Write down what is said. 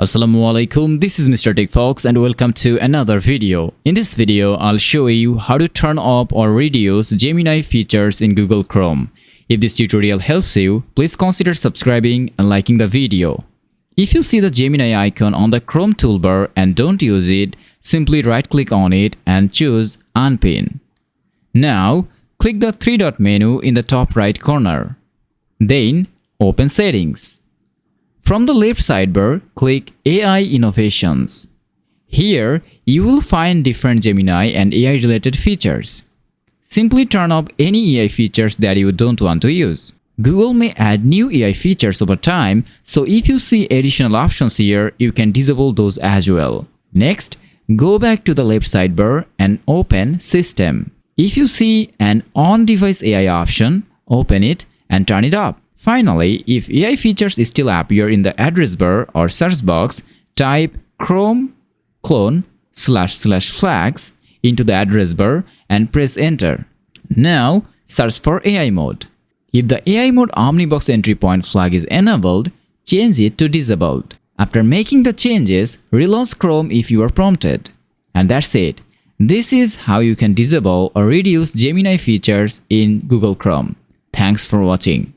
Assalamualaikum, this is Mr. TECHFOX and welcome to another video. In this video, I'll show you how to turn up or reduce Gemini features in Google Chrome. If this tutorial helps you, please consider subscribing and liking the video. If you see the Gemini icon on the Chrome toolbar and don't use it, simply right-click on it and choose Unpin. Now, click the three-dot menu in the top right corner. Then, open Settings. From the left sidebar, click AI Innovations. Here, you will find different Gemini and AI-related features. Simply turn off any AI features that you don't want to use. Google may add new AI features over time, so if you see additional options here, you can disable those as well. Next, go back to the left sidebar and open System. If you see an On-Device AI option, open it and turn it up. Finally, if AI features still appear in the address bar or search box, type Chrome //flags into the address bar and press enter. Now, search for AI mode. If the AI mode Omnibox entry point flag is enabled, change it to disabled. After making the changes, relaunch Chrome if you are prompted. And that's it. This is how you can disable or reduce Gemini features in Google Chrome. Thanks for watching.